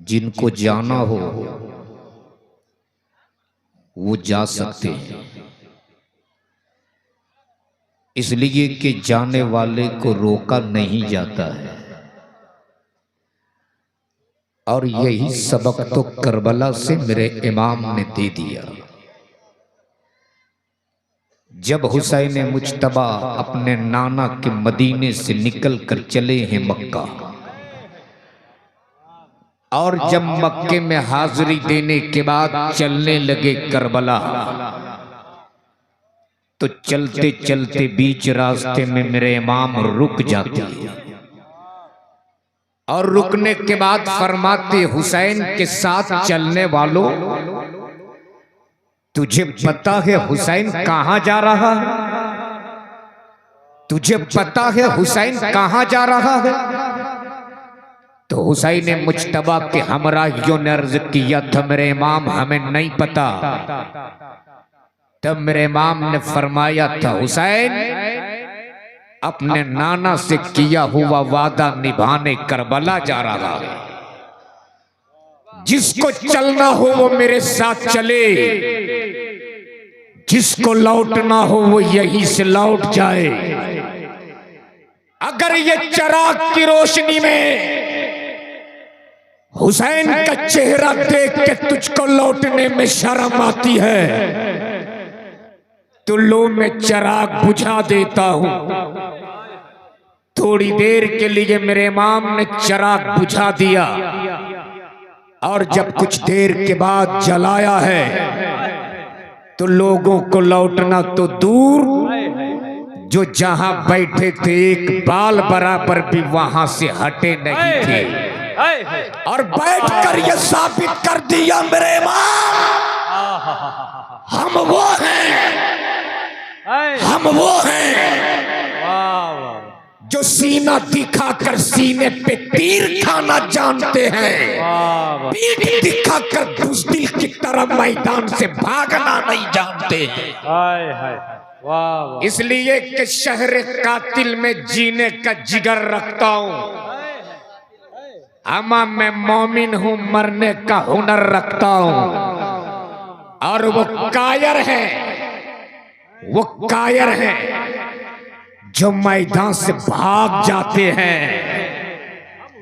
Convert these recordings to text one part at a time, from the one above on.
जिनको जाना हो वो जा सकते हैं, इसलिए कि जाने वाले को रोका नहीं जाता है। और यही सबक तो करबला से मेरे इमाम ने दे दिया। जब हुसैन मुज्तबा अपने नाना के मदीने से निकल कर चले हैं मक्का, और जब मक्के में हाजिरी देने के बाद चलने लगे करबला, तो चलते चलते बीच रास्ते में मेरे इमाम रुक जाते हैं और रुकने के बाद फरमाते, हुसैन के साथ चलने वालों, तुझे पता है हुसैन कहां जा रहा है? तुझे पता है हुसैन कहां जा रहा है? तो हुसैन मुज्तबा के हमराहियों ने अर्ज किया था, मेरे इमाम हमें नहीं पता। तब मेरे इमाम ने फरमाया था, हुसैन अपने नाना से किया हुआ वादा निभाने करबला जा रहा है। जिसको चलना हो वो मेरे साथ चले, जिसको लौटना हो वो यहीं से लौट जाए। अगर ये चिराग की रोशनी में हुसैन का चेहरा देख के तुझको लौटने में शर्म आती है, तो लो मैं चिराग बुझा देता हूं। थोड़ी देर के लिए मेरे इमाम ने चिराग बुझा दिया, और जब कुछ देर के बाद जलाया है, तो लोगों को लौटना तो दूर, जो जहां बैठे थे एक बाल बराबर भी वहां से हटे नहीं थे। और बैठकर ये साबित कर दिया मेरे इमाम, हम वो हैं, हम वो हैं जो सीना दिखाकर सीने पे तीर खाना जानते हैं, पीठ दिखाकर बुज़दिल की तरफ मैदान से भागना नहीं जानते हैं। इसलिए कि शहर कातिल में जीने का जिगर रखता हूं, अमा मैं मोमिन हूं, मरने का हुनर रखता हूं। और वो कायर है, वो कायर है जो मैदान से भाग जाते हैं।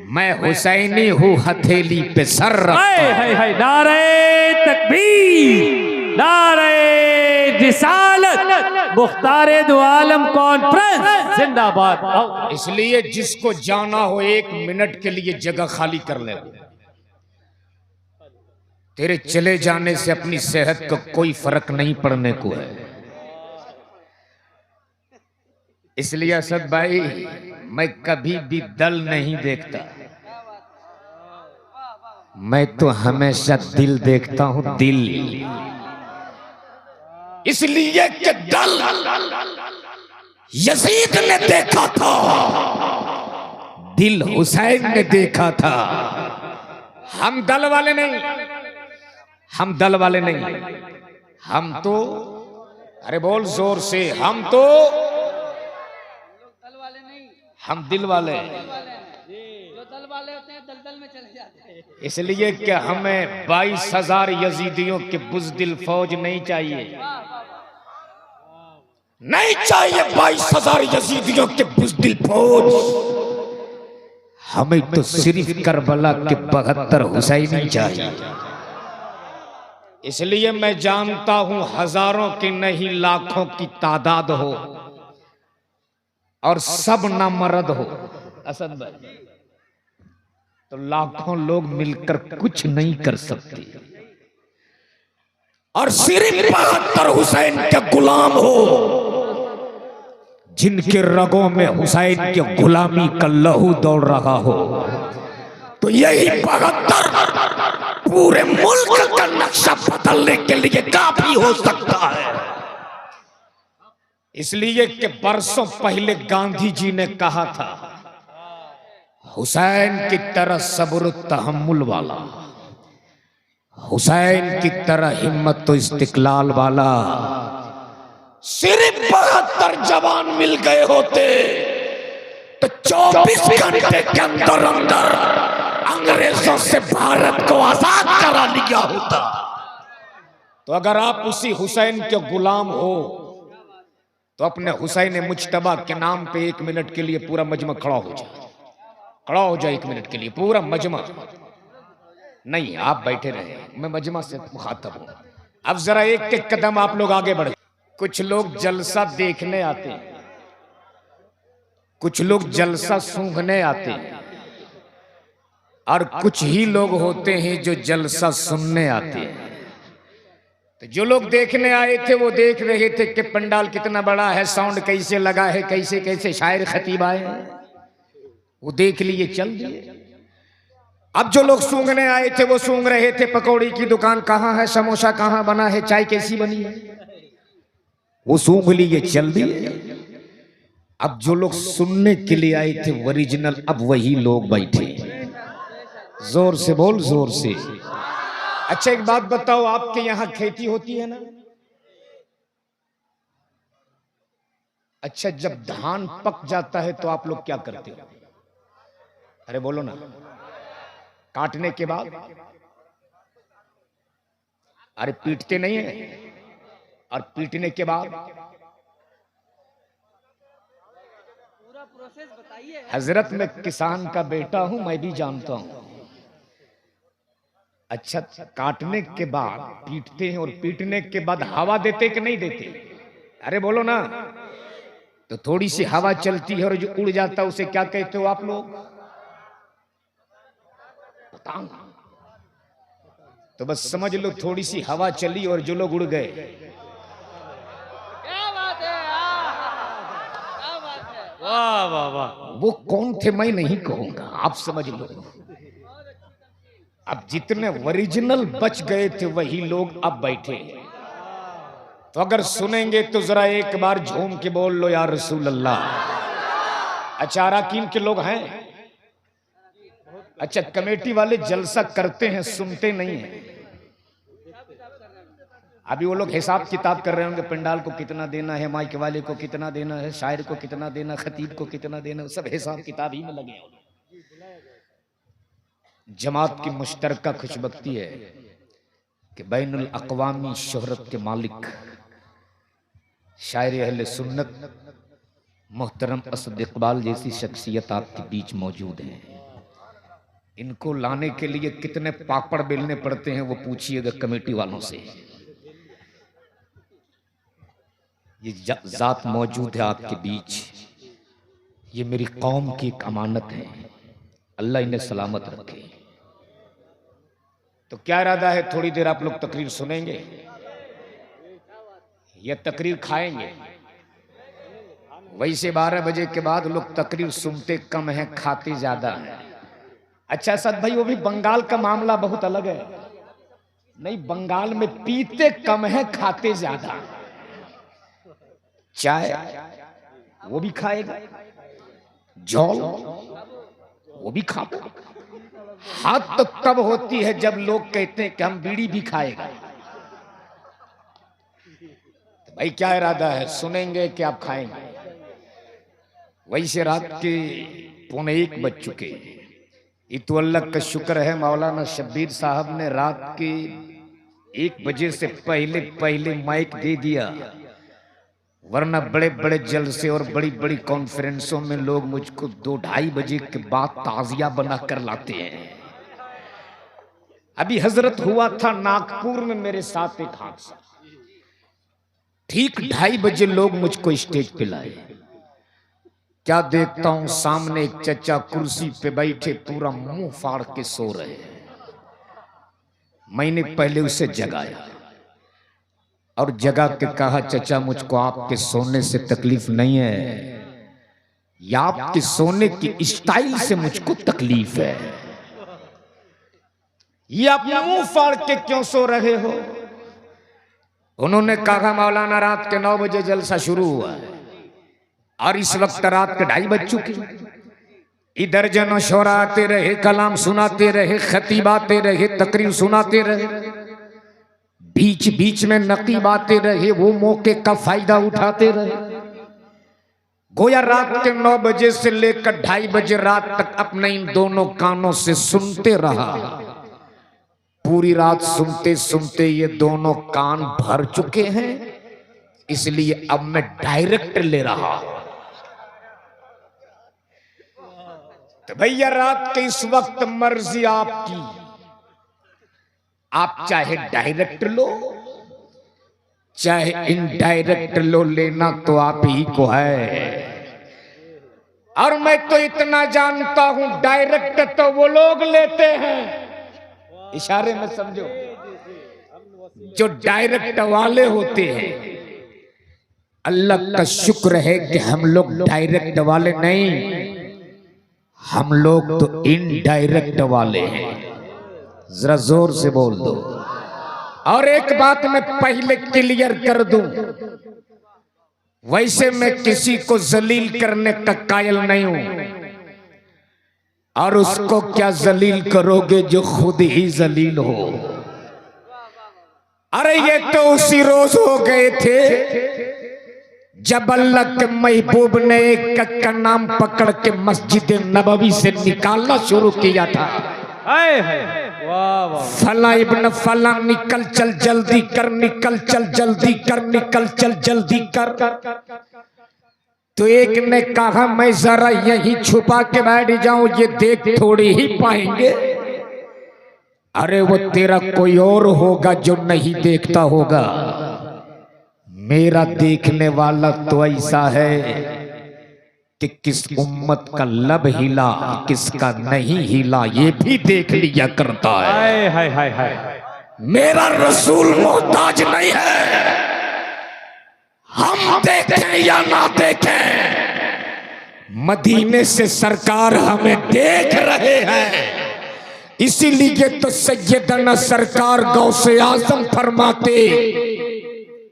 मैं हुसैनी हूँ, हथेली पे सर रखता। नारे तकबीर, नारे रिसालत, मुख्तारे दो आलम कॉन्फ्रेंस जिंदाबाद। इसलिए जिसको जाना हो 1 मिनट के लिए जगह खाली कर ले। तेरे चले जाने से अपनी सेहत को कोई फर्क नहीं पड़ने को है। इसलिए असद भाई, मैं कभी भी दल नहीं देखता, मैं तो हमेशा दिल देखता हूं, दिल। इसलिए कि दल यजीद ने देखा था, दिल हुसैन ने देखा था। हम दल वाले नहीं, हम दल वाले नहीं, हम तो, अरे बोल जोर से, हम तो, हम दिल वाले। जो दल वाले होते हैं दलदल में चले जाते हैं। इसलिए कि हमें 22,000 यजीदियों के बुज़दिल फौज नहीं चाहिए, नहीं चाहिए 22,000 यजीदियों के बुज़दिल फौज। हमें तो सिर्फ करबला के 72 हुसैनी चाहिए। इसलिए मैं जानता हूं हजारों की नहीं लाखों की तादाद हो और सब नामर्द हो असद भाई, तो लाखों लोग मिलकर कुछ नहीं कर सकते। और सिर्फ 72 हुसैन के गुलाम हो, जिनके रगों में हुसैन की गुलामी का लहू दौड़ रहा हो, तो यही 72 पूरे मुल्क का नक्शा बदलने के लिए काफी हो सकता है। इसलिए कि बरसों पहले गांधी जी ने कहा था, हुसैन की तरह सब्र तहम्मुल वाला, हुसैन की तरह हिम्मत तो इस्तिकलाल वाला सिर्फ 72 जवान मिल गए होते तो 24 घंटे के अंदर अंदर अंग्रेजों से भारत होता। तो अगर आप उसी हुसैन के गुलाम हो तो अपने हुसैन मुज्तबा के नाम पे 1 मिनट के लिए पूरा मजमा खड़ा हो जाए, खड़ा हो जाए 1 मिनट के लिए पूरा मजमा। नहीं, आप बैठे रहे, मैं मजमा से मुखातब हूं। अब जरा एक एक कदम आप लोग आगे बढ़े। कुछ लोग जलसा देखने आते हैं, कुछ लोग जलसा सूंघने आते हैं, और कुछ ही लोग होते हैं जो जलसा सुनने आते हैं। तो जो लोग देखने आए थे वो देख रहे थे कि पंडाल कितना बड़ा है, साउंड कैसे लगा है, कैसे कैसे शायर खतीब आए हैं, वो देख लिए, चल दिए। अब जो लोग सूंघने आए थे वो सूंघ रहे थे पकौड़ी की दुकान कहाँ है, समोसा कहाँ बना है, चाय कैसी बनी है, वो सूंघ लिए, चल दिए। अब जो लोग सुनने के लिए आए थे ओरिजिनल, अब वही लोग बैठे। जोर से बोल, जोर से। अच्छा एक बात बताओ, आपके यहां खेती होती है ना? अच्छा, जब धान पक जाता है तो आप लोग क्या करते हो? अरे बोलो ना। काटने के बाद अरे पीटते नहीं है, और पीटने के बाद पूरा प्रोसेस बताइए। हजरत मैं किसान का बेटा हूं, मैं भी जानता हूं। अच्छा, काटने के बाद पीटते हैं, और पीटने के बाद हवा देते कि नहीं देते? अरे बोलो ना। तो थोड़ी सी हवा चलती है और जो उड़ जाता है उसे क्या कहते हो आप लोग? पतंग। तो बस समझ लो थोड़ी सी हवा चली और जो लोग उड़ गए। क्या बात है, क्या बात है, वाह वाह वाह। वो कौन थे मैं नहीं कहूंगा, आप समझ लो। अब जितने ओरिजिनल बच गए थे वही लोग अब बैठे। तो अगर सुनेंगे तो जरा एक बार झूम के बोल लो या रसूल अल्लाह। अच्छा, अराकीन के लोग हैं? अच्छा, कमेटी वाले जलसा करते हैं, सुनते नहीं हैं। अभी वो लोग हिसाब किताब कर रहे होंगे, पंडाल को कितना देना है, माइक वाले को कितना देना है, शायर को कितना देना, खतीब को कितना देना, सब हिसाब किताब ही में लगे हैं। जमात की मुश्तरका खुशबख्ती है कि बैनुल अक़वामी शोहरत के मालिक शायर अहले सुन्नत मोहतरम असद इकबाल जैसी शख्सियत आपके बीच मौजूद है। इनको लाने के लिए कितने पापड़ बेलने पड़ते हैं वो पूछिएगा कमेटी वालों से। ये जात मौजूद है आपके बीच, ये मेरी कौम की एक अमानत है, अल्लाह इन्हें सलामत रखे। तो क्या इरादा है, थोड़ी देर आप लोग तकरीर सुनेंगे या तकरीर खाएंगे? वैसे 12 बजे के बाद लोग तकरीर सुनते कम है, खाते ज्यादा है। अच्छा सद भाई, वो भी बंगाल का मामला बहुत अलग है। नहीं, बंगाल में पीते कम है, खाते ज्यादा। चाय वो भी खाएगा, जौल वो भी खाएगा। हाथ तो तब होती है जब लोग कहते हैं कि हम बीड़ी भी खाएगा। तो भाई क्या इरादा है, सुनेंगे कि आप खाएंगे? वैसे रात के 1:45 बज चुके हैं। ये तो अल्लाह का शुक्र है, मौलाना शब्बीर साहब ने रात के 1 बजे से पहले पहले माइक दे दिया, वरना बड़े बड़े जलसे और बड़ी बड़ी कॉन्फ्रेंसों में लोग मुझको 2-2:30 बजे के बाद ताजिया बना कर लाते हैं। अभी हजरत हुआ था नागपुर में मेरे साथ एक हादसा। ठीक 2:30 बजे लोग मुझको स्टेज पे लाए। क्या देखता हूं, सामने एक चचा कुर्सी पे बैठे पूरा मुंह फाड़ के सो रहे हैं। मैंने पहले उसे जगाया और जगा के कहा, चचा मुझको आपके सोने से तकलीफ नहीं है, या आपके सोने की स्टाइल से मुझको तकलीफ है। ये आप मुंह फाड़ के क्यों सो रहे हो? उन्होंने कहा, मौलाना रात के 9 बजे जलसा शुरू हुआ है और इस वक्त रात के 2:30 बज चुके। इधर जनो शोरा आते रहे, कलाम सुनाते रहे, खतीब आते रहे, तकरीर सुनाते रहे, बीच बीच में नकीब आते रहे, वो मौके का फायदा उठाते रहे। गोया रात के 9 बजे से लेकर 2:30 बजे रात तक अपने इन दोनों कानों से सुनते रहा। पूरी रात सुनते सुनते ये दोनों कान भर चुके हैं, इसलिए अब मैं डायरेक्ट ले रहा हूं। तो भैया रात के इस वक्त मर्जी आपकी, आप चाहे डायरेक्ट लो चाहे इनडायरेक्ट लो, लेना तो आप ही को है। और मैं तो इतना जानता हूं डायरेक्ट तो वो लोग लेते हैं, इशारे में समझो, जो डायरेक्ट वाले होते हैं। अल्लाह का शुक्र है कि हम लोग डायरेक्ट वाले नहीं, हम लोग तो इनडायरेक्ट वाले हैं। जरा जोर से बोल दो। और एक बात मैं पहले क्लियर कर दूं, वैसे मैं किसी को जलील करने का कायल नहीं हूं, और उसको क्या जलील करोगे जो खुद ही जलील हो। अरे ये तो उसी रोज हो गए थे जब अल्लाह के महबूब ने एक का नाम पकड़ के मस्जिद नबवी से निकालना शुरू किया था। फला इब्न फला निकल चल जल्दी कर, निकल चल जल्दी कर, निकल चल जल्दी कर। तो एक ने कहा मैं जरा यहीं छुपा के बैठ जाऊं, ये देख थोड़ी ही पाएंगे। अरे वो तेरा कोई और होगा जो नहीं देखता होगा, मेरा देखने वाला तो ऐसा है कि किस उम्मत का लब हिला किसका नहीं हिला ये भी देख लिया करता है। हाय हाय हाय। मेरा रसूल मोहताज नहीं है, हम देखें या ना देखें, मदीने से सरकार हमें देख रहे हैं। इसीलिए तो सैयदना सरकार गौसे आजम फरमाते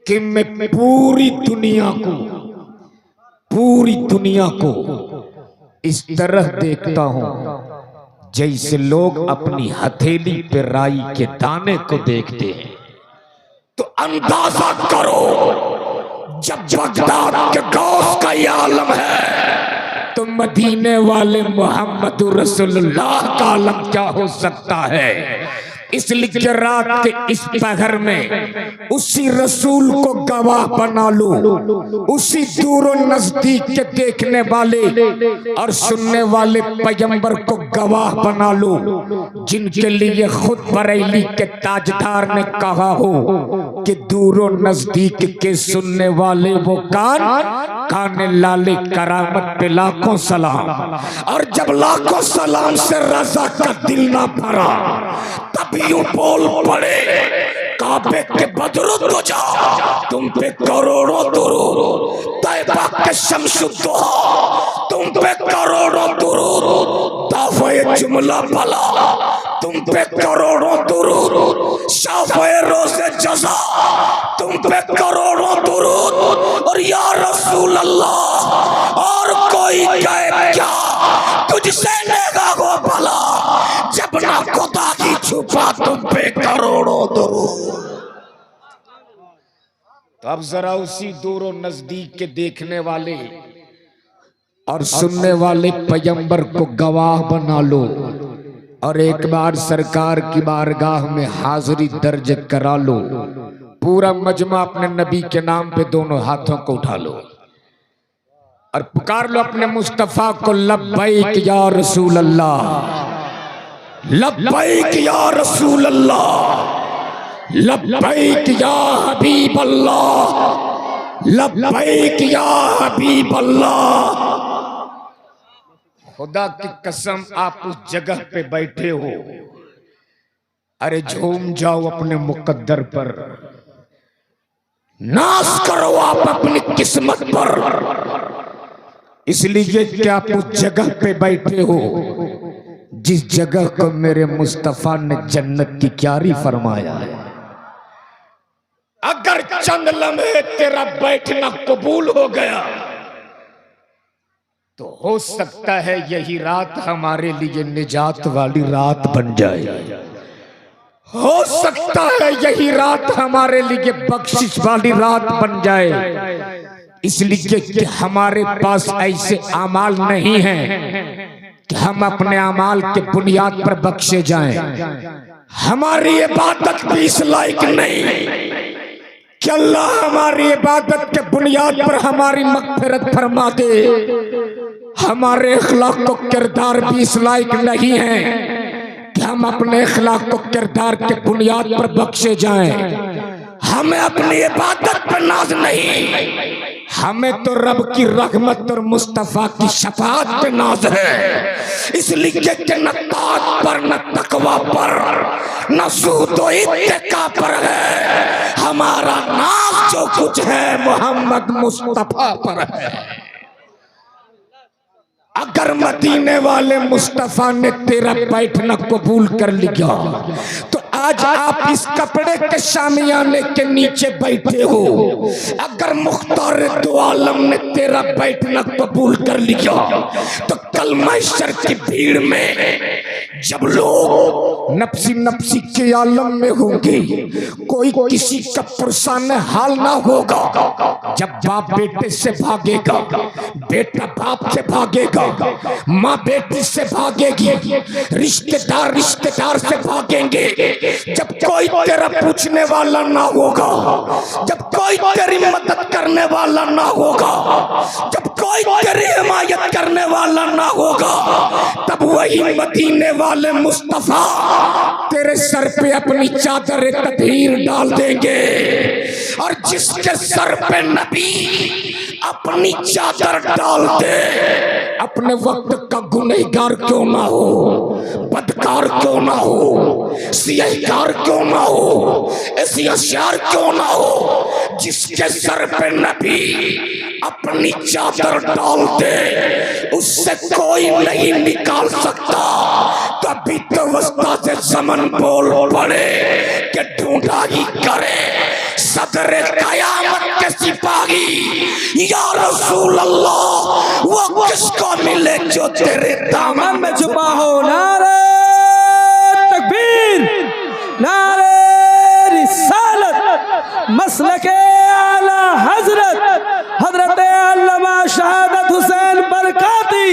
कि मैं पूरी दुनिया को इस तरह देखता हूं जैसे लोग अपनी हथेली पे राई के दाने को देखते हैं। तो अंदाजा करो जब बगदाद के गौस का ये आलम है तो मदीने वाले मोहम्मद रसूलुल्लाह का आलम क्या हो सकता है। इसलिए रात के इस पहर में उसी रसूल को गवाह बना लो, उसी दूर नजदीक के देखने वाले और सुनने वाले पैगंबर को गवाह बना लो, जिनके लिए खुद बरेली के ताजदार ने कहा हो कि दूर नजदीक के सुनने वाले वो कान लाले करामत पे लाखों सलाम। और जब लाखों सलाम से रजा का दिल ना भरा तब यूं बोल पड़े काबे के बदरो तो जा तुम पे करोड़ों दुरूद, तैबा के शम्सुद्दोहा तुम पे करोड़ों दुरूद, दाफ़े जुमला भला तुम पे करोड़ों दुरूद, शाफ़े रोज़े जज़ा तुम पे करोड़ों दुरूद। और या रसूल अल्लाह और कोई कहे क्या तुझसे लेगा वो भला, जब ना खुदा की छुपा तुम पे करोड़ों दुरूद। तो अब जरा उसी दूर नजदीक के देखने वाले और सुनने वाले पैगंबर को गवाह बना लो और एक बार सरकार की बारगाह में हाजिरी दर्ज करा लो। पूरा मजमा अपने नबी के नाम पे दोनों हाथों को उठा लो और पुकार लो अपने मुस्तफा को, लब्बैक या रसूल अल्लाह, लब्बैक या रसूल अल्लाह, लब्बैक या हबीब अल्लाह, लब्बैक या हबीब अल्लाह। खुदा की कसम आप उस जगह पे बैठे हो, अरे झूम जाओ अपने मुकद्दर पर, नाश करो आप अपनी किस्मत पर, इसलिए कि आप उस जगह पे बैठे हो जिस जगह को मेरे मुस्तफा ने जन्नत की क्यारी फरमाया है। अगर चंद लम्हे तेरा बैठना कबूल हो गया तो हो सकता है यही रात हमारे लिए निजात वाली रात बन जाए, हो सकता है यही रात हमारे लिए बख्शिश वाली रात बन जाए। इसलिए कि हमारे पास ऐसे अमाल नहीं हैं कि हम अपने अमाल के बुनियाद पर बख्शे जाएं। हमारी इबादत भी इस लायक नहीं कि अल्लाह हमारी इबादत के बुनियाद पर हमारी मग़फ़िरत फरमा दे। हमारे इखलाक को किरदार भी इस लायक नहीं है कि हम अपने इखलाक को किरदार के बुनियाद पर बख्शे जाएं। हमें अपनी इबादत पर नाज नहीं, हमें तो रब की रहमत और मुस्तफा की शफाअत पे नाज है। इसलिए कि न ताक़त पर, न तकवा पर, न ज़ुहद व इत्तिका पर है। हमारा नाज जो कुछ है मोहम्मद मुस्तफा पर है। अगर मदीने वाले मुस्तफा ने तेरा बैठना कबूल कर लिया तो आज आप इस कपड़े के शामियाने के नीचे बैठे हो। अगर मुख्तार दो आलम ने तेरा बैठना कबूल कर लिया तो कल महशर की भीड़ में जब लोग नफ्सी नफ्सी के आलम में होंगे, कोई किसी का पुरसान हाल ना होगा। जब बाप बेटे से भागेगा, बेटा बाप से भागेगा, माँ बेटी से भागेगी, रिश्तेदार रिश्तेदार से भागेंगे। जब कोई तेरा पूछने वाला ना होगा, जब कोई तेरी मदद करने वाला ना होगा, जब कोई तेरी हिमायत करने वाला ना होगा, तब वही मदीने वाले मुस्तफा तेरे सर पे अपनी चादर तत्हीर डाल देंगे। और जिसके सर पे नबी अपनी चादर डाल दे, अपने वक्त का गुनहगार क्यों ना हो, बदकार क्यों ना हो, सियाहकार क्यों ना हो, एशियार क्यों ना हो, जिसके सर पे नबी अपनी चादर डाल दे, उससे कोई नहीं निकाल सकता। तभी तो वस्ता से ज़मन बोल पड़े कि ढूंढा ही करे सदरे क़यामत के सिपाही या रसूल अल्लाह, वो किसको मिले जो तेरे दामन में छुपा हो। नारे तकबीर, नारे रिसालत, मसलके आला हजरत हजरत अल्लामा शहादत हुसैन बरकाती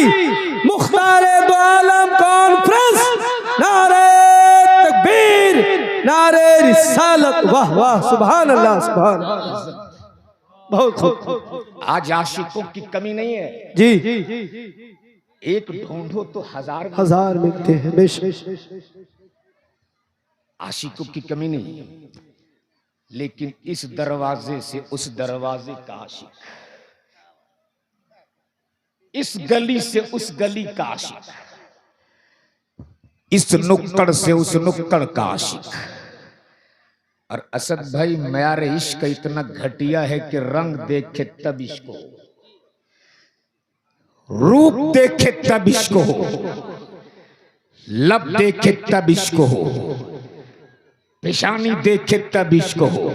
मुख्तारे दो आलम कॉन्फ्रेंस। नारे तकबीर, नारे रिसालत। वाह वाह, सुभान अल्लाह, सुभान अल्लाह। बहुत खूब। आज आशिकों की कमी नहीं है जी, एक ढूंढो तो हजार हजार मिलते हैं बेशक। आशिकों की कमी नहीं, लेकिन इस दरवाजे से उस दरवाजे का आशिक, इस गली से उस गली का आशिक, इस नुक्कड़ से उस नुक्कड़ का आशिक। और असद भाई, म्यार इश्क इतना घटिया है कि रंग देखे तब इश्क हो, रूप देखे तब इश्क हो, लब देखे तब इश्क हो, पेशानी देखे तब इश्क हो,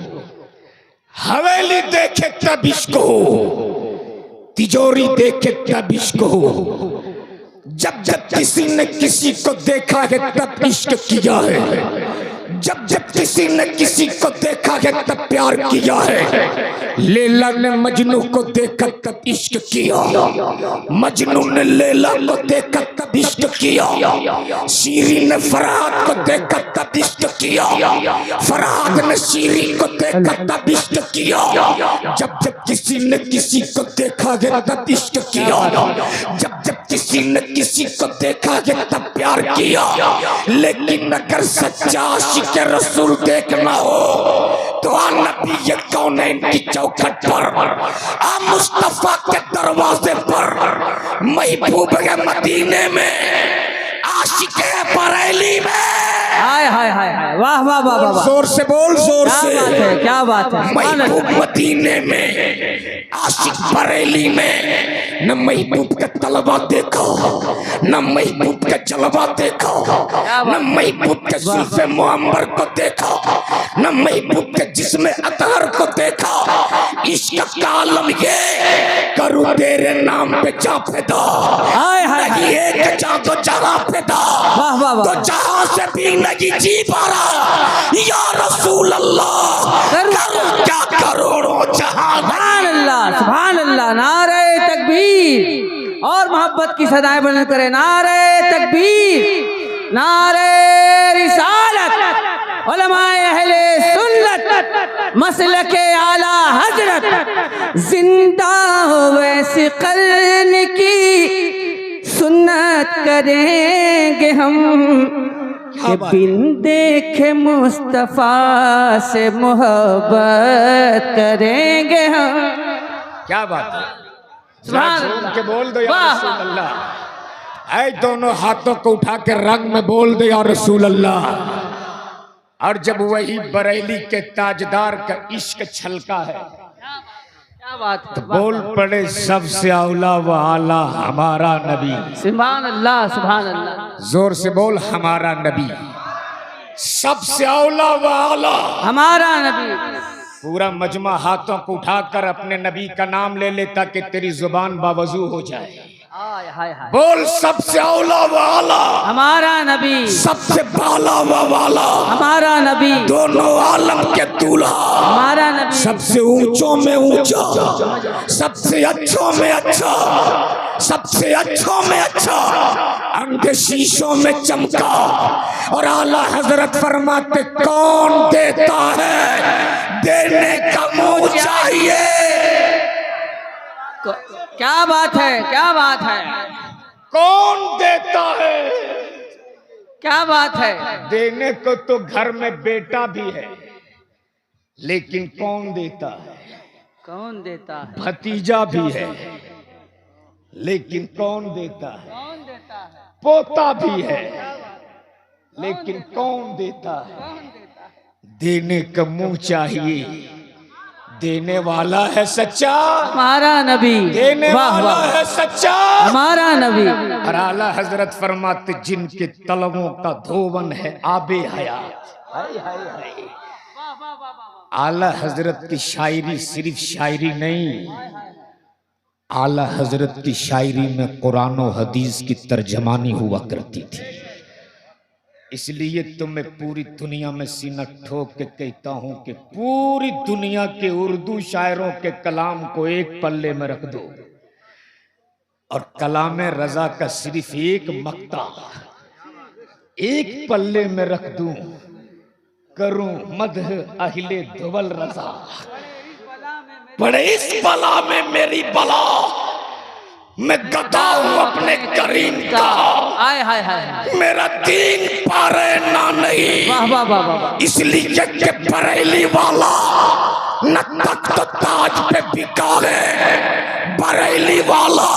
हवेली देखे तब इश्क हो, तिजोरी देखे तब इश्क हो। जब जब किसी ने किसी को देखा है तब इश्क किया है, जब जब किसी ने किसी को देखा है तब प्यार किया है। लैला ने मजनू को देखा तब इश्क किया, मजनू ने लैला को देखा तब इश्क किया, शीरी ने फरहाद को देखा तब इश्क किया, फरहाद ने शीरी को देखा तब इश्क किया। जब जब किसी ने किसी को देखा है तब इश्क किया, जब जब किसी ने किसी को देखा है तब प्यार किया। लेकिन अगर सच्चा आशिक के रसूल देखना हो तो आ नबी ये कौनैन की चौखट पर, आ मुस्तफा के दरवाजे पर, महबूब के मदीने में, आशिक बरेली में। हाय हाय हाय हाय, वाह वाह वाह वाह, जोर से बोल, जोर से। क्या बात है। महबूब मदीने में, आशिक बरेली में, न महबूब का तलबा देखो, न महबूब का जलवा देखो, न महबूब के जुल्फ़े मुअम्बर को देखो, न महबूब के जिस्म अतहर को देखो। इश्क का आलम ये करूँ तेरे नाम पे जा फिदा, हाय हाय हाय, एक जा तो जहाँ फिदा, वाह वाह वाह, तो जहाँ से भी नहीं जी पा रहा या रसूल अल्लाह, करूँ क्या करोड़ों जहां। सुभान अल्लाह, सुभान अल्लाह। नारे तकबीर और मोहब्बत की सदाएं बुलंद करे। नारे तकबीर, नारे रिसालत, उलमाए अहले सुन्नत मसलके आला हजरत जिंदा हो वैसे कर्न की सुन्नत करेंगे हम कि बिन देखे मुस्तफा से मोहब्बत करेंगे हम। क्या बात है, सुभान जरा झूम अल्लाह। के बोल दो या वाह। रसूल अल्लाह। ऐ दोनों हाथों को उठा के रंग में बोल दो या रसूल अल्लाह। और जब वही बरेली के ताजदार का इश्क छलका है क्या बात है, तो बोल पड़े सबसे औला व आला हमारा नबी। सुभान अल्लाह, सुभान अल्लाह। जोर से बोल, हमारा नबी सबसे औला व आला हमारा नबी। पूरा मजमा हाथों को उठाकर अपने नबी का नाम ले लेता कि तेरी जुबान बावजू हो जाए। हाय हाय हाय। बोल सबसे औला व आला हमारा नबी, सबसे बाला व वाला हमारा नबी, दोनों आलम के दूल्हा, हमारा नबी, सबसे ऊंचों में ऊंचा, सबसे अच्छों में अच्छा, सबसे अच्छों में अच्छा, अंधे शीशों में चमका। और आला हजरत फरमाते कौन देता है, देने का मुंह चाहिए। क्या बात है, क्या बात है, कौन देता है, क्या बात है। देने को तो घर में बेटा भी है, लेकिन कौन देता है, कौन देता है, भतीजा भी है, लेकिन कौन देता है, कौन देता है, पोता भी है, लेकिन कौन देता है। कौन देता है। देने का मुंह चाहिए, देने वाला है सच्चा, हमारा नबी, देने वाह वाला वाह, है सच्चा। हमारा नबी। और आला हजरत फरमाते जिनके तलवों का धोवन है आबे हयात। हाय हाय हाय। आला हजरत की शायरी सिर्फ शायरी नहीं, आला हजरत की शायरी में कुरान और हदीस की तर्जमानी हुआ करती थी। इसलिए तो मैं पूरी दुनिया में सीना ठोक के कहता हूं कि पूरी दुनिया के उर्दू शायरों के कलाम को एक पल्ले में रख दो और कलाम रजा का सिर्फ एक मक्ता एक पल्ले में रख दूं, करूं मदह अहले धवल रजा। पड़े इस बला में मेरी बला, मैं गदा हूं अपने करीम का। हाय हाय हाय। मेरा दीन पारे ना नहीं, वाह वाह वाह वाह। इसलिए कि बरेली वाला न तख्त ताज पे बिका है, बरेली वाला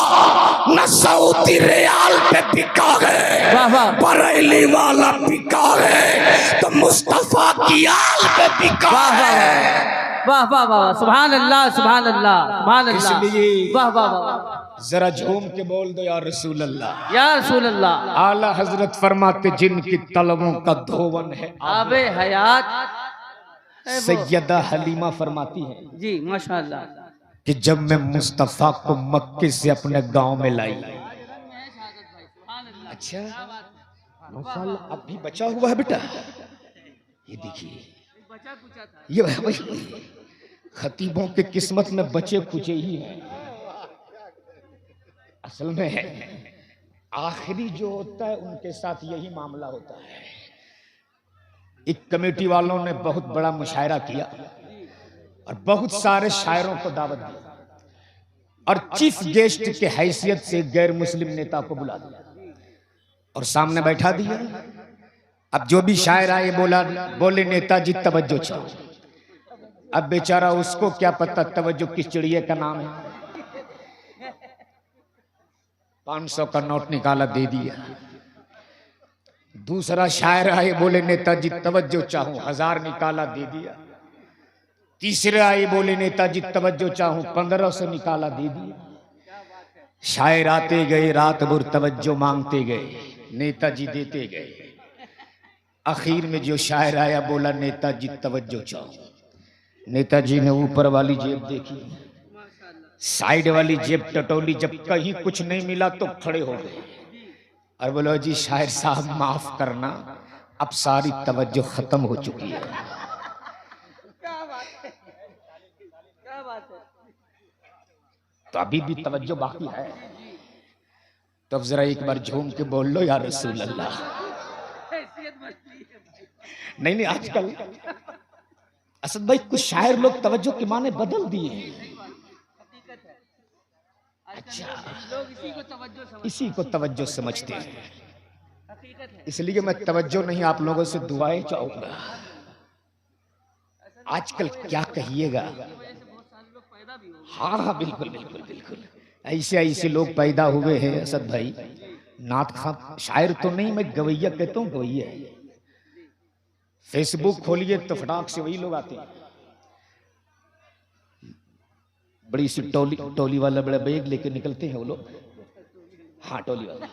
न सऊदी रियाल पे बिका है, वाह वाह। बरेली वाला बिका है तो मुस्तफा की आल पे बिका है। वाह वाह वाह, सुभान अल्लाह, सुभान अल्लाह, सुभान अल्लाह। इसलिए वाह वाह वाह, जरा झूम के बोल दो या रसूल अल्लाह। या रसूल अल्लाह। आला हजरत फरमाते जिनकी तलवों का धोवन है आबे हयात है वो। सैयदा हलीमा फरमाती है जी माशाअल्लाह। कि जब मैं मुस्तफा को मक्के से अपने गांव में लाई, अच्छा माशाअल्लाह अब भी बचा हुआ है बेटा, ये देखिए, ये खतीबों के किस्मत में बचे कुचे ही हैं। असल में आखिरी जो होता है उनके साथ यही मामला होता है। एक कमेटी वालों ने बहुत बड़ा मुशायरा किया और बहुत सारे शायरों को दावत दी और चीफ गेस्ट के हैसियत से गैर मुस्लिम नेता को बुला दिया और सामने बैठा दिया। अब जो भी शायर आए बोले नेताजी तवज्जो चाहो। अब बेचारा उसको क्या पता तवज्जो किस चिड़िया का नाम है। 500 का नोट निकाला दे दिया। दूसरा शायर आए बोले नेताजी तवज्जो चाहूं, 1000 निकाला दे दिया। तीसरे आए बोले नेताजी तवज्जो चाहूं, 1500 निकाला दे दिया। शायर आते गए, रात भर तवज्जो मांगते गए, नेताजी देते गए। आखिर में जो शायर आया बोला नेताजी तवज्जो चाहूं। नेताजी ने ऊपर वाली जेब देखी, साइड वाली जेब टटोली, जब कहीं कुछ नहीं मिला तो खड़े हो गए और बोलो जी शायर साहब माफ करना, अब सारी तवज्जो खत्म हो चुकी है। तो अभी भी तवज्जो बाकी है। तो अब जरा एक बार झूम के बोल लो या रसूल अल्लाह। नहीं नहीं, आजकल असद भाई कुछ शायर लोग तवज्जो के माने बदल दिए हैं। हकीकत है। अच्छा, लोग इसी को तवज्जो समझते इसी को तवज्जो समझते हैं, हैं। हकीकत है। इसलिए मैं तवज्जो नहीं, आप लोगों से दुआएं चाहूंगा। आजकल क्या कहिएगा। इस वजह से बहुत सारे लोग पैदा भी हो गए। हाँ हाँ, बिल्कुल बिल्कुल बिल्कुल, ऐसे ऐसे लोग पैदा हुए हैं असद भाई। नात खां शायर तो नहीं, मैं गवैया कहता हूँ, गवैया। फेसबुक खोलिए तो फटाक से वही लोग आते हैं। बड़ी सी टोली वाला बड़ा बैग लेके निकलते हैं वो लोग। हाँ, टोली वाला।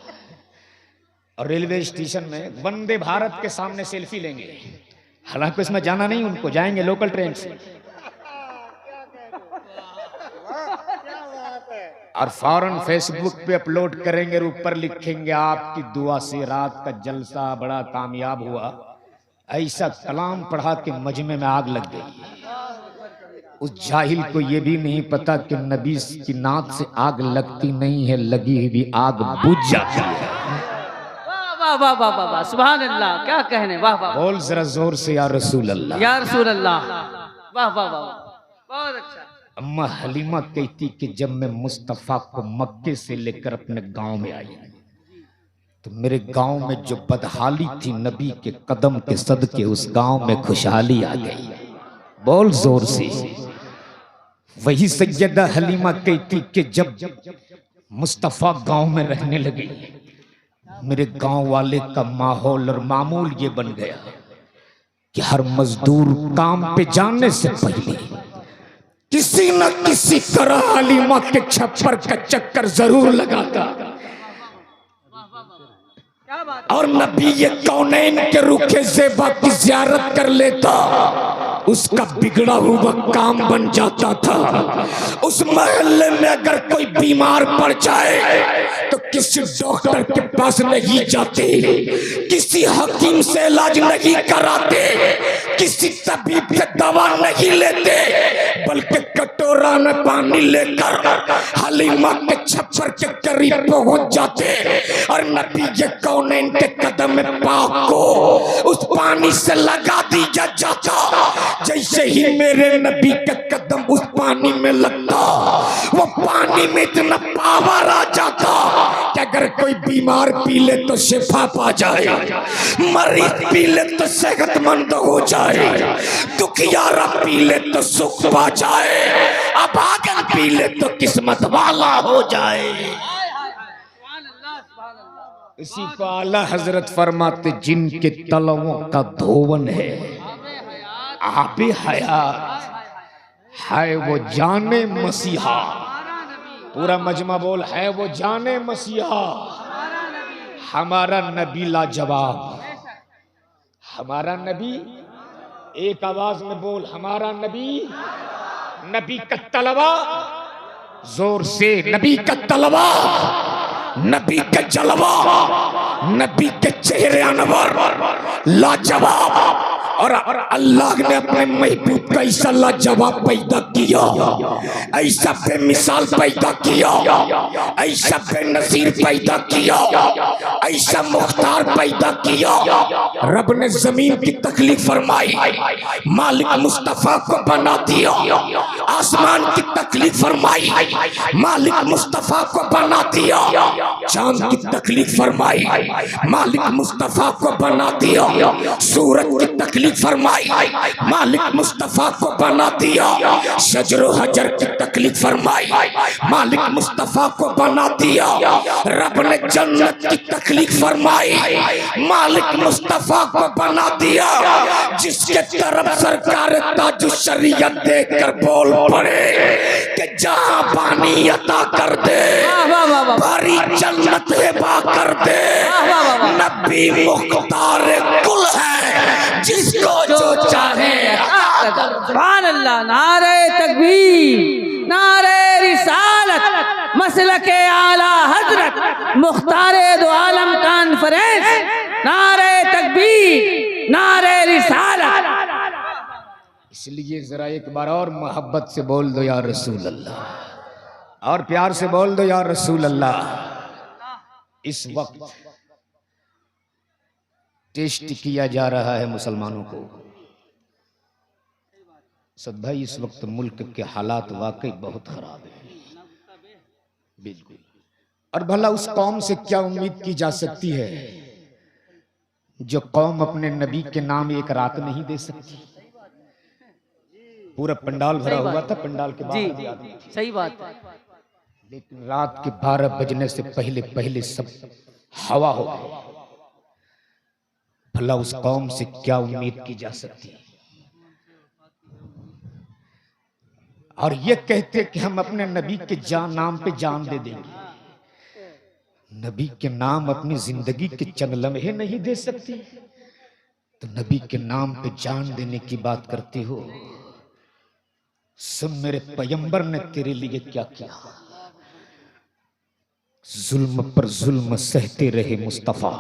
और रेलवे स्टेशन में वंदे भारत के सामने सेल्फी लेंगे। हालांकि इसमें जाना नहीं उनको, जाएंगे लोकल ट्रेन से। और फौरन फेसबुक पे अपलोड करेंगे और ऊपर लिखेंगे आपकी दुआ से रात का जलसा बड़ा कामयाब हुआ। ऐसा कलाम पढ़ा के मजमे में आग लग गई। उस जाहिल को ये भी नहीं पता कि नबी की नात से आग लगती नहीं है, लगी हुई आग बुझ जाती है। वाह वाह वाह वाह वाह, सुभान अल्लाह, क्या कहने, वाह वाह। बोल जरा जोर से या रसूल अल्लाह। या रसूल अल्लाह, वाह वाह वाह, बहुत अच्छा। अम्मा हलीमा कहती कि जब मैं मुस्तफा को मक्के से लेकर अपने गांव में आई तो मेरे गांव में जो बदहाली थी, नबी के कदम के सदके उस गांव में खुशहाली आ गई। बोल जोर से। वही सैयदा हलीमा कहती कि जब मुस्तफा गांव में रहने लगे, मेरे गांव वाले का माहौल और मामूल ये बन गया कि हर मजदूर काम पे जाने से पहले किसी न किसी तरह हलीमा के छप्पर का चक्कर जरूर लगाता और नबी ये कौनैन के रुखे ज़ेबा की ज़ियारत कर लेता। उसका बिगड़ा हुआ काम बन जाता था। उस मोहल्ले में अगर कोई बीमार पड़ जाए तो किसी डॉक्टर के पास नहीं जाते, किसी हकीम से इलाज नहीं कराते, किसी तबीब से दवा नहीं लेते, बल्कि कटोरा में पानी लेकर हलीमा के छप्पर के करीब पहुंच जाते और नबी ये कौनैन के कदम में पाक को उस पानी से लगा दिया जाता। जैसे ही मेरे नबी का कदम उस पानी में लगता, वो पानी में इतना पावर आ जाता कि अगर कोई बीमार पी ले तो शिफा पा जाए, मरीज पी ले तो सेहतमंद हो जाए, दुखियारा पी ले तो सुख पा जाए, अभागन पी ले तो किस्मत वाला हो जाए। इसी को आला हजरत फरमाते जिनके तलवों का धोवन है आबे हयात है वो जाने मसीहा। पूरा मजमा बोल, है वो जाने मसीहा हमारा नबी लाजवाब। हमारा नबी, एक आवाज में बोल, हमारा नबी। नबी का तलवा, जोर से, नबी का तलवा, नबी का जलवा, नबी के चेहरे अनवर लाजवाब। और अल्लाह ने अपने महबूब का ऐसा लाजवाब पैदा किया, ऐसा बेमिसाल पैदा किया, ऐसा बेनजीर पैदा किया, ऐसा मुख्तार पैदा किया। रब ने जमीन की तकलीफ फरमाई, मालिक मुस्तफा को बना दिया। आसमान की तकलीफ फरमाई, मालिक मुस्तफा को बना दिया। चांद की तकलीफ फरमाई, मालिक मुस्तफा को बना दिया। सूरज की तकलीफ फरमाई, मालिक मुस्तफा को बना दिया। शजर हजर की तकलीफ फरमाई, मालिक मुस्तफा को बना दिया। रब ने जन्नत की तकलीफ फरमाई, मालिक मुस्तफा को बना दिया। जिसके तरफ सरकार ताजु शरीयत देकर बोल पड़े कि जहां पानी अता कर दे, भारी जन्नत हिबा कर दे। नबी मुख्तार कुल है, जिसको जो चाहे। सुभान अल्लाह, नारे तकबीर, नारे रिसालत, मसलके आला हजरत, मुख्तारे दो आलम कॉन्फ्रेंस, नारे तकबीर, नारे रिसालत। इसलिए जरा एक बार और मोहब्बत से बोल दो या रसूल अल्लाह, और प्यार से बोल दो या रसूल अल्लाह। इस वक्त टेस्ट किया जा रहा है मुसलमानों को। सद भाई, इस वक्त मुल्क के हालात वाकई बहुत खराब है, बिल्कुल। और भला उस कौम से क्या उम्मीद की जा सकती है जो कौम अपने नबी के नाम एक रात नहीं दे सकती। पूरा पंडाल भरा हुआ था, पंडाल के बाहर भी आदमी थे। सही बात है। लेकिन रात के 12 बजने से पहले पहले सब हवा हो गए। भला उस कौम से क्या उम्मीद की जा सकती है। और ये कहते कि हम अपने नबी के नाम पे जान दे देंगे। नबी के नाम अपनी जिंदगी के चंद लम्हे नहीं दे सकती, तो नबी के नाम पे जान देने की बात करती हो। सुन, मेरे पैगंबर ने तेरे लिए क्या किया। जुल्म पर जुल्म सहते रहे मुस्तफा,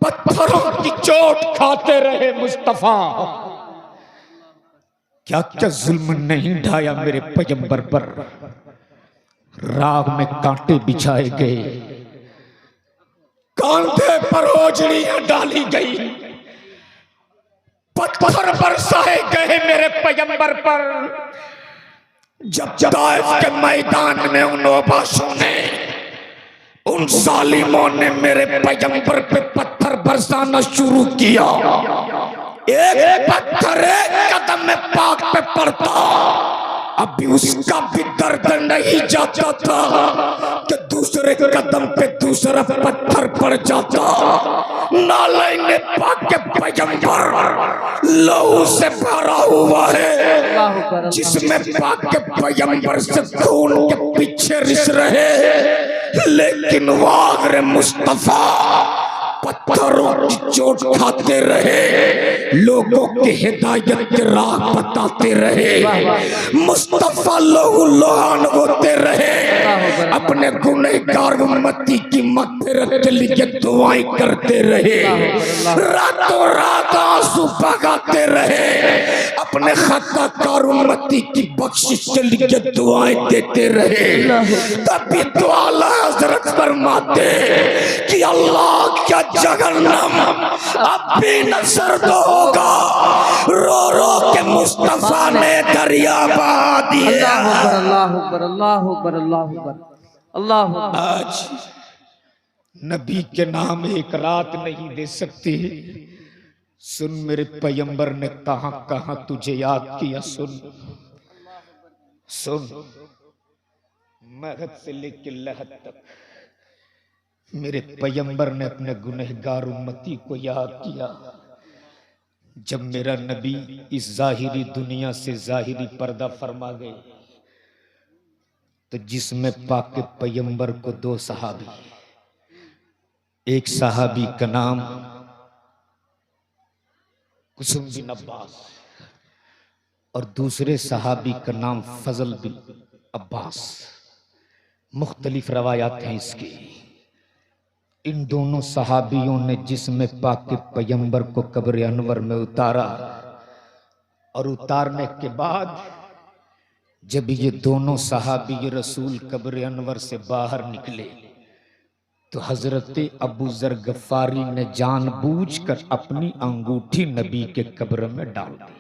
पत्थरों की चोट खाते रहे मुस्तफा। क्या क्या जुल्म नहीं ढाया मेरे पैगंबर पर। राग में कांटे बिछाए गए, कांधे पर ओजड़ियां डाली गई, पत्थर बरसाए गए मेरे पैगंबर पर। जब ताइफ के मैदान में उन ओबाशों ने, उन जालिमों ने मेरे पैगंबर पे पत्थर बरसाना शुरू किया, एक पत्थर एक कदम में पाक पे पड़ता, अभी उसका भी दर्द नहीं जाता था कि दूसरे कदम पे दूसरा पत्थर पड़ जाता। नालैने पाक के पैगंबर लहू से भरा हुआ है, जिसमें पाक के पैगंबर से खून के पीछे रिस रहे, लेकिन वागरे मुस्तफा पत्थरों की चोट खाते रहे, लोगों के हिदायत के राह बताते रहे, मुस्तफा लहू लुहान होते रहे, अपने गुनहगार उम्मती की मग़फ़िरत के लिए दुआएं करते रहे, रातों रात आंसू बहाते रहे, अपने खताकार उम्मती की बख्शिश के लिए दुआएं देते रहे। तभी तो आला हज़रत फरमाते कि अल्लाह क्या जहन्नम अब भी न सर्द होगा, रो रो के मुस्तफा ने दरिया बहा दिया। अल्लाह अकबर, अल्लाह अकबर, अल्लाह अकबर, अल्लाह अकबर। आज नबी के नाम एक रात नहीं दे सकती। सुन, मेरे पैगंबर ने कहां कहां तुझे याद किया। सुन सुन, महद से लेकर लहद तक मेरे पैगंबर ने अपने गुनहगार उम्मती को याद किया। जब मेरा नबी इस जाहिरी दुनिया से जाहिरी पर्दा फरमा गए, तो जिसमें पाक के पैगंबर को 2 सहाबी, एक सहाबी का नाम कुसुम बिन अब्बास और दूसरे सहाबी का नाम फजल बिन अब्बास। मुख्तलिफ रवायात हैं इसकी। इन दोनों सहाबियों ने जिसमें पाक के पैगंबर को कब्र अनवर में उतारा, और उतारने के बाद जब ये दोनों सहाबी रसूल कब्र अनवर से बाहर निकले, तो हजरत अबू जर गफ्फारी ने जानबूझकर अपनी अंगूठी नबी के कब्र में डाल दी,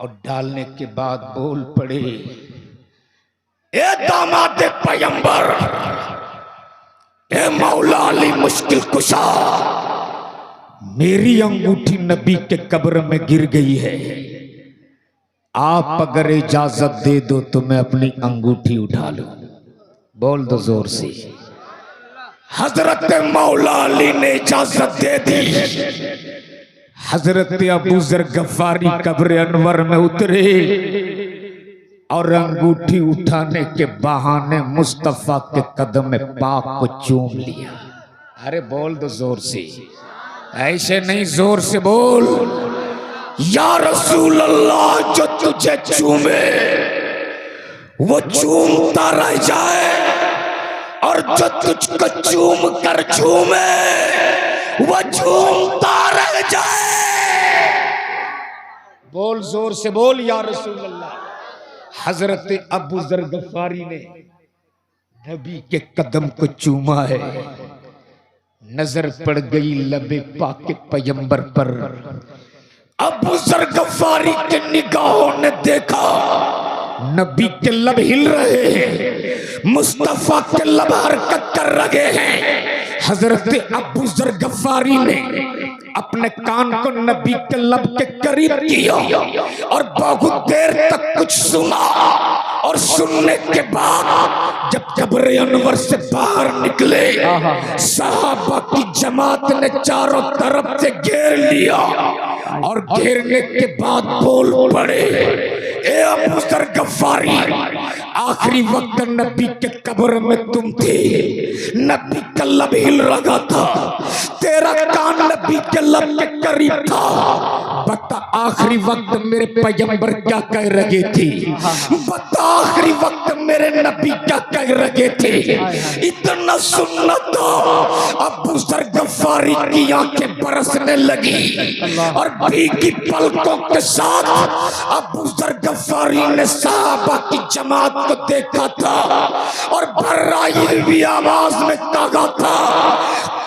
और डालने के बाद बोल पड़े, ए दामाद पैगंबर, ए मौला अली मुश्किल कुशा, मेरी अंगूठी नबी के कब्र में गिर गई है, आप अगर इजाजत दे दो तो मैं अपनी अंगूठी उठा लूं। बोल दो जोर से। हजरत मौला अली ने इजाजत दे दी। हजरत अबू जर गफ्फारी कब्र अनवर में उतरे और अंगूठी उठाने के बहाने मुस्तफा के कदम पाक को चूम लिया। अरे बोल दो जोर से, ऐसे नहीं, जोर से बोल। या रसूल अल्लाह, जो तुझे चूमे वो चूमता रह जाए, और जो तुझको चूम कर चूमे वो चूमता रह जाए। बोल जोर से बोल, या रसूल अल्लाह। हजरत अबू जर गफ्फारी ने नबी के कदम को चूमा है। नजर पड़ गई लबे पाके पैगंबर पर। अबू जर गफ्फारी के निगाहों ने देखा नबी के लब हिल रहे हैं, मुस्तफा के लब हरकत कर रहे हैं। हजरत अबू जर गफ्फारी ने अपने कान को नबी के लब के करीब किया और बहुत देर तक कुछ सुना। और सुनने के बाद जब कब्र अनवर से बाहर निकले, सहाबा की जमात ने चारों तरफ से घेर लिया और घेरने के बाद बोल पड़े, ए अबू जर गफ्फारी, आखिरी वक्त नबी के कब्र में तुम थे, नबी का लब हिल रहा था, तेरा कान नबी के लब के करीब था, बता आखिरी वक्त मेरे पैगंबर क्या कह रहे थे, बता आखिरी वक्त मेरे नबी क्या कह रहे थे। इतना सुनना था, अबू जर गफ्फारी की आंखें बरसने लगी और भीगी पलकों के साथ अबू जर गफ्फारी ने सहाबा की जमात को देखा था और भर्राई हुई आवाज में कहा था,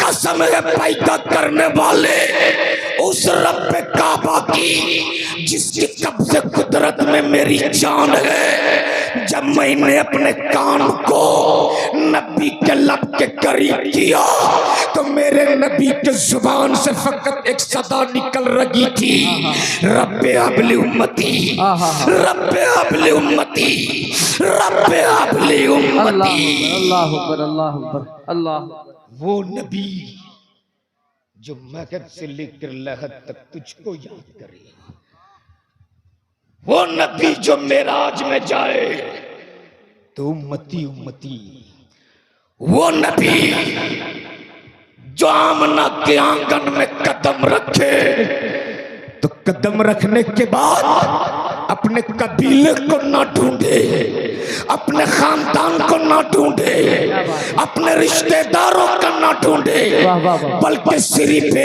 कसम है पैदा करने वाले उस रब काबा की जिसकी कब्ज़े कुदरत में मेरी जान है, जब मैंने अपने कान को नबी के लब के करीब किया तो मेरे नबी के जुबान से फकत एक सदा निकल रही थी, रब्बे हबली उम्मती, रब्बे हबली उम्मती, रब्बे हबली उम्मती। अल्लाह अकबर, अल्लाह अकबर, अल्लाह। वो नबी जो महद से लेकर लहद तक तुझको याद करे, वो नबी जो मेराज में जाए तो उम्मती उम्मती, वो नबी जो आमना के आंगन में कदम रखे तो कदम रखने के बाद अपने कबीले को ना ढूंढे, अपने खानदान को ना ढूंढे, अपने रिश्तेदारों का ना ढूंढे, बल्कि सिर्फ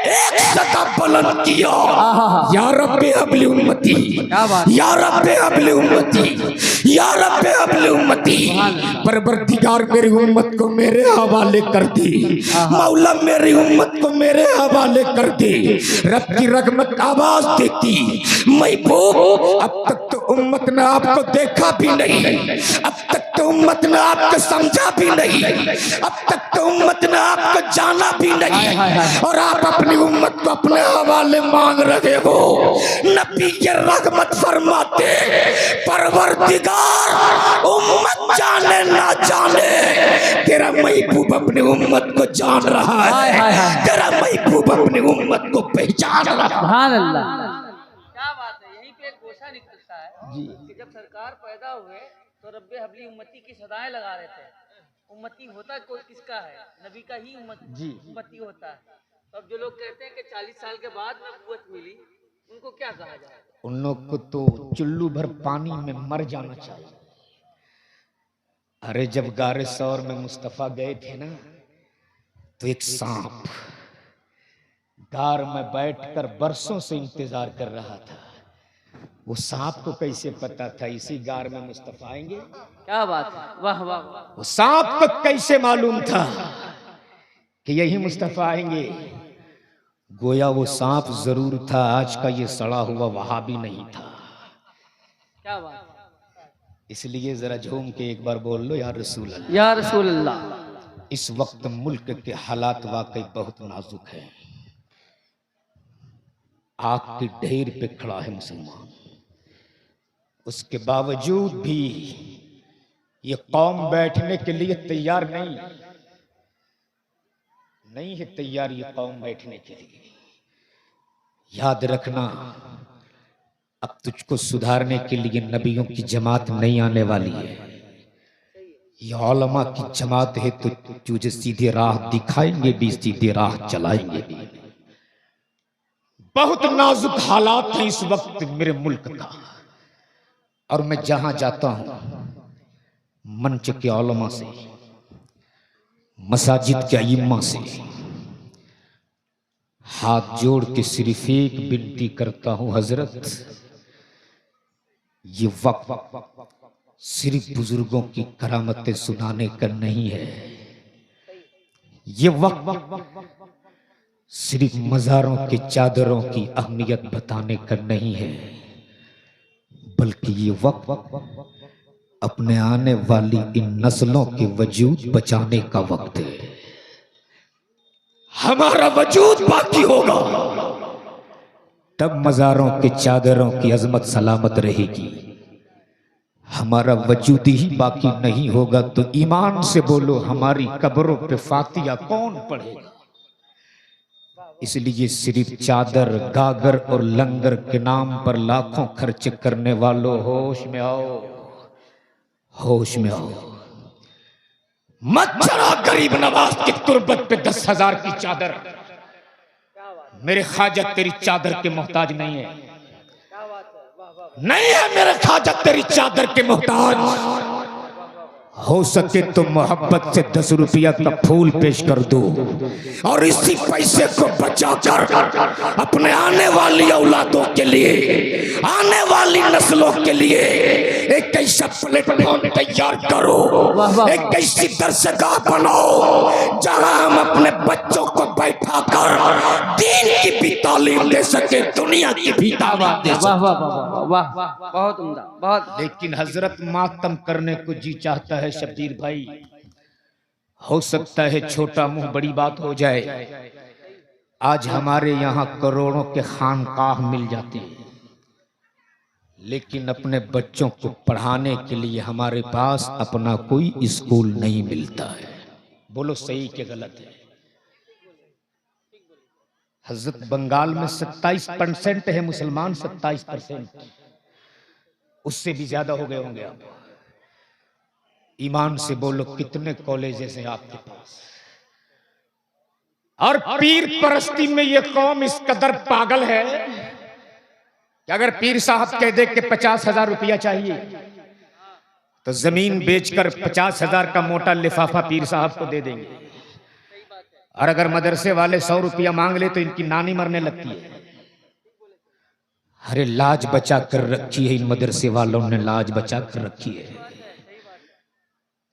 एक सदा बुलंद किया, या रब्बे हबली उम्मती, या रब्बे हबली उम्मती, या रब्बे हबली उम्मती। परवरदिगार मेरी उम्मत को मेरे हवाले कर दी, मौला मेरी उम्मत को मेरे हवाले कर दी। रब की रहमत आवाज देती, महबूब अब तक तो उम्मत ने आपको देखा भी नहीं, अब तक तो उम्मत ने आपको समझा भी नहीं, अब तक तो उम्मत ने आपको जाना भी नहीं, और आप अपनी उम्मत को अपने हवाले मांग रहे हो। नबी ये रहमत फरमाते, परवरदिगार उम्मत जाने ना जाने तेरा महबूब अपनी उम्मत को जान रहा है, तेरा महबूब अपनी उम्मत को पहचान रहा है। सुभान अल्लाह। क्या बात है। यहीं पे एक गोशा निकलता है कि जब सरकार पैदा हुए तो रब्बे हबली उम्मती की सदाएं लगा रहे थे। उम्मती होता कोई किसका है? नबी का ही उम्मती होता है। तो अब जो लोग कहते हैं कि 40 साल के बाद नबूवत मिली, उनको क्या कहा जाए? उन लोग को तो चुल्लू भर पानी में मर जाना चाहिए। अरे जब गारे सौर में मुस्तफा गए थे ना, तो एक सांप गार में बैठकर बरसों से इंतजार कर रहा था। वो सांप को कैसे पता था इसी गार में मुस्तफा आएंगे? क्या बात है, वाह वाह वाह। वो सांप को कैसे मालूम था कि यही मुस्तफा आएंगे? गोया वो सांप जरूर था, आज का ये सड़ा हुआ वहाबी नहीं था। क्या बात है। इसलिए जरा झूम के एक बार बोल लो, या रसूल अल्लाह, या रसूल अल्लाह। इस वक्त मुल्क के हालात वाकई बहुत नाजुक है। आग की ढेर पे खड़ा है मुसलमान, उसके बावजूद भी ये कौम बैठने के लिए तैयार नहीं है तैयार ये कौम बैठने के लिए। याद रखना, अब तुझको सुधारने के लिए नबियों की जमात नहीं आने वाली है, ये उलमा की जमात है। तो तुझे सीधी राह दिखाएंगे भी, सीधी राह चलाएंगे भी। बहुत नाजुक हालात है इस वक्त मेरे मुल्क का, और मैं जहां जाता हूं मंच के उलमा से, मसाजिद के अइम्मा से हाथ जोड़ के सिर्फ एक विनती करता हूं, हजरत ये वक्त सिर्फ बुजुर्गों की करामतें सुनाने का नहीं है, ये वक्त सिर्फ मज़ारों की चादरों की अहमियत बताने का नहीं है, बल्कि ये वक्त अपने आने वाली इन नस्लों के वजूद बचाने का वक्त है। हमारा वजूद बाकी होगा तब मज़ारों के चादरों की अजमत सलामत रहेगी। हमारा वजूद ही बाकी नहीं होगा तो ईमान से बोलो, हमारी कब्रों पे फातिहा कौन पढ़ेगा? इसलिए सिर्फ चादर, गागर और लंगर के नाम पर लाखों खर्च करने वालों, होश में आओ, होश में आओ। मत चढ़ा गरीब नवाज की तुरबत पे 10,000 की चादर। मेरे ख्वाजा तेरी चादर के मोहताज नहीं है, नहीं है मेरे ख्वाजा तेरी चादर के मोहताज। हो सके तो मोहब्बत से 10 रुपया का फूल पेश कर दो और इसी पैसे को बचाकर अपने आने वाली औलादों के लिए, आने वाली नस्लों के लिए एक ऐसा प्लेटफॉर्म तैयार करो, एक ऐसी दरसगाह बनाओ जहां हम अपने बच्चों को बैठाकर दीन की भी तालीम दे सके, दुनिया की भी दावत दे सके। वाह, बहुत उम्दा, बहुत। लेकिन हजरत मातम करने को जी चाहता है शब्बीर भाई। हो सकता है छोटा मुंह बड़ी बात हो जाए। आज हमारे यहाँ करोड़ों के खानकाह मिल जाते हैं, लेकिन अपने बच्चों को पढ़ाने के लिए हमारे पास अपना कोई स्कूल नहीं मिलता है। बोलो सही के गलत है? हजरत बंगाल में 27% है मुसलमान, 27%, उससे भी ज्यादा हो गए होंगे आप। ईमान से बोलो कितने कॉलेजेस हैं आपके पास? और पीर परस्ती में ये कौम इस कदर पागल है कि अगर पीर साहब कह दे कि 50,000 रुपया चाहिए तो जमीन बेचकर 50,000 का मोटा लिफाफा पीर साहब को दे देंगे। और अगर मदरसे वाले 100 रुपया मांग ले तो इनकी नानी मरने लगती है। अरे लाज बचा कर रखी है इन मदरसे वालों ने, लाज बचा कर रखी है।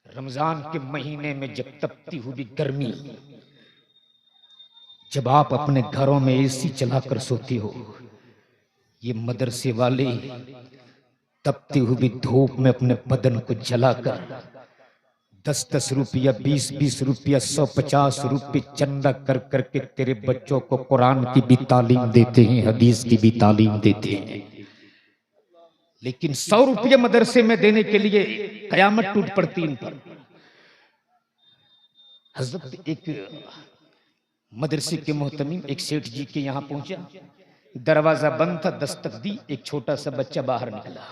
रमजान के महीने में जब तपती हुई गर्मी, जब आप अपने घरों में एसी चलाकर सोती हो, ये मदरसे वाले तपती हुई धूप में अपने बदन को जलाकर 10-10 रुपया, 20-20 रुपया, 150 रुपये चंदा कर करके तेरे बच्चों को कुरान की भी तालीम देते हैं, हदीस की भी तालीम देते हैं। लेकिन 100 रुपये मदरसे में देने के लिए कयामत टूट पड़ती इन पर। हजरत एक मदरसे के मोहतमीम एक सेठ जी के यहाँ पहुंचा, दरवाजा बंद था, दस्तक दी, एक छोटा सा बच्चा बाहर निकला।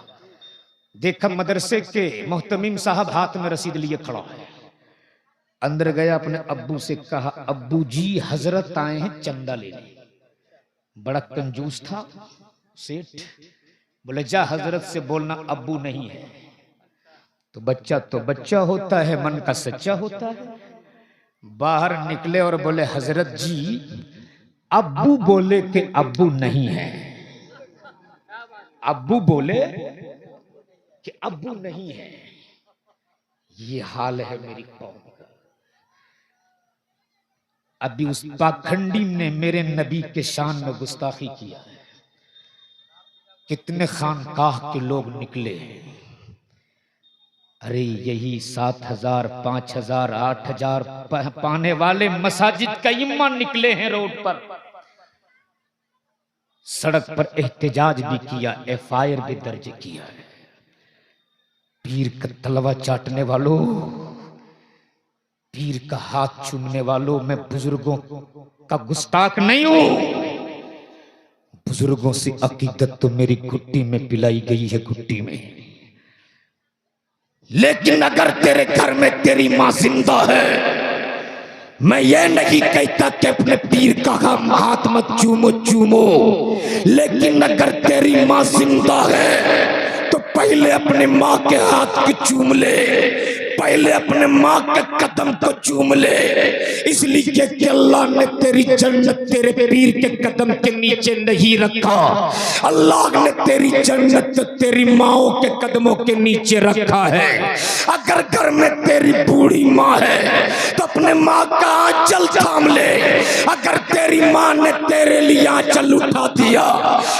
देखा मदरसे के मोहतमीम साहब हाथ में रसीद लिए खड़ा है। अंदर गया, अपने अब्बू से कहा, अब्बू जी हजरत आए हैं चंदा लेने। बड़ा कंजूस था सेठ, बोले जा हजरत से बोलना अब्बू नहीं है। तो बच्चा होता है, मन का सच्चा होता है। बाहर निकले और बोले हजरत जी अब्बू बोले कि अब्बू नहीं है। अब्बू बोले कि अब्बू नहीं है। ये हाल है मेरी कौम का। अभी उस पाखंडी ने मेरे नबी के शान में गुस्ताखी किया है। कितने खानकाह के लोग निकले हैं। अरे यही 7,000, 5,000, 8,000 पाने वाले मसाजिद का इमाम निकले हैं रोड पर। सड़क पर एहतजाज भी किया, FIR भी दर्ज किया है। पीर का तलवा चाटने वालों, पीर का हाथ चूमने वालों, मैं बुजुर्गों का गुस्ताख नहीं हूं। बुजुर्गों से अकीदत तो मेरी घुट्टी में पिलाई गई है, घुट्टी में। लेकिन अगर तेरे घर में तेरी मां जिंदा है, मैं ये नहीं कहता कि अपने पीर का हाथ मत चूमो, लेकिन अगर तेरी मां जिंदा है तो पहले अपने मां के हाथ को चूम ले, पहले अपने माँ के कदम को चूम ले, इसलिए कि अल्लाह ने तेरी जन्नत तेरे पीर के कदम के नीचे नहीं रखा। अल्लाह ने तेरी जन्नत तेरी माओ के कदमों के नीचे रखा है। अगर घर में तेरी बूढ़ी माँ है तो अपने माँ का आंचल थाम ले। अगर तेरी माँ ने तेरे लिए आंचल उठा दिया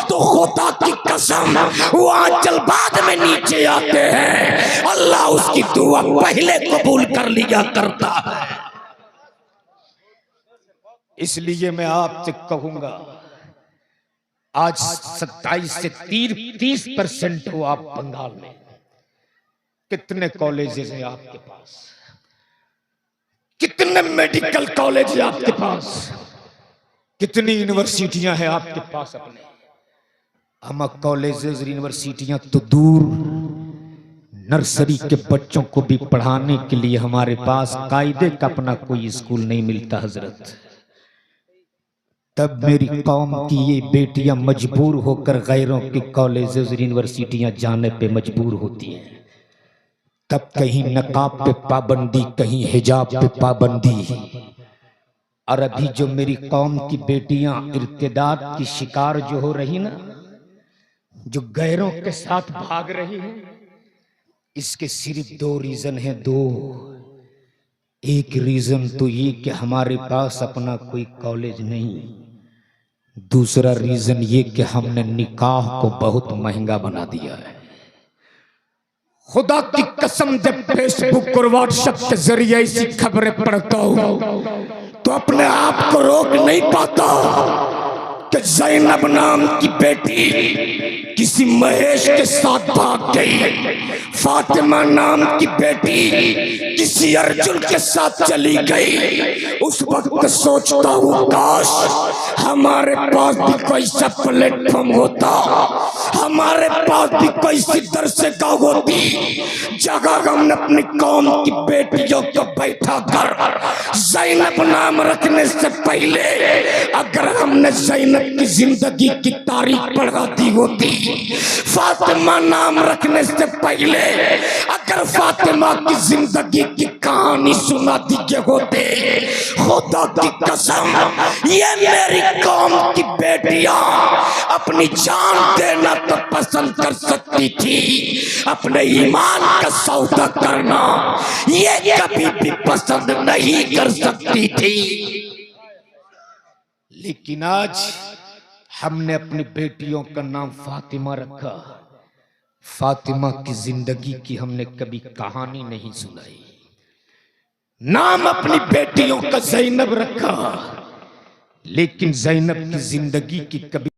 तो खुदा की कसम वो आंचल बाद में नीचे आते हैं। अल्लाह उसकी दुआ पहले कबूल कर लिया करता है। इसलिए मैं आपसे कहूंगा, आज 27 से 30% हो आप बंगाल में। कितने कॉलेजेस हैं आपके पास, कितने मेडिकल कॉलेज है आपके पास, कितनी यूनिवर्सिटियां हैं आपके पास। अपने हम कॉलेजेस यूनिवर्सिटियां तो दूर, नर्सरी के बच्चों को भी पढ़ाने के लिए हमारे पास कायदे का अपना कोई स्कूल नहीं मिलता हजरत। तब मेरी कौम की ये बेटियां मजबूर होकर गैरों के कॉलेजेस यूनिवर्सिटियां जाने पे मजबूर होती हैं। तब कहीं नकाब पे पाबंदी, कहीं हिजाब पे पाबंदी। और अभी जो मेरी कौम की बेटियां इर्तिदाद की शिकार जो हो रही ना, जो गैरों के साथ भाग रही है, इसके सिर्फ 2 रीजन है। 2 एक रीजन तो ये कि हमारे पास अपना कोई कॉलेज नहीं, दूसरा रीजन ये कि हमने निकाह को बहुत महंगा बना दिया है। खुदा की कसम, जब फेसबुक और व्हाट्सएप के जरिए ऐसी खबरें पढ़ता हूं तो अपने आप को रोक नहीं पाता कि ज़ैनब नाम की बेटी किसी महेश के साथ भाग गई, फातिमा नाम की बेटी किसी अर्जुन के साथ चली गई। उस वक्त सोचता हूँ काश हमारे पास भी कोई सा प्लेटफॉर्म होता, हमारे पास भी कोई सी दरसगाह होती जगह हमने अपनी कौम की बेटियों को बैठा कर ज़ैनब नाम रखने से पहले अगर हमने ज़ैनब की जिंदगी की तारीख पढ़ा दी होती, फातिमा नाम रखने से पहले अगर फातिमा की जिंदगी की कहानी सुना दी होते, खुदा की कसम ये मेरी कौम की बेटियां अपनी जान देना तो पसंद कर सकती थी, अपने ईमान का सौदा करना ये कभी भी पसंद नहीं कर सकती थी। लेकिन आज हमने अपनी बेटियों का नाम फातिमा रखा। फातिमा की जिंदगी की हमने कभी कहानी नहीं सुनाई। नाम अपनी बेटियों का ज़ैनब रखा, लेकिन ज़ैनब की जिंदगी की कभी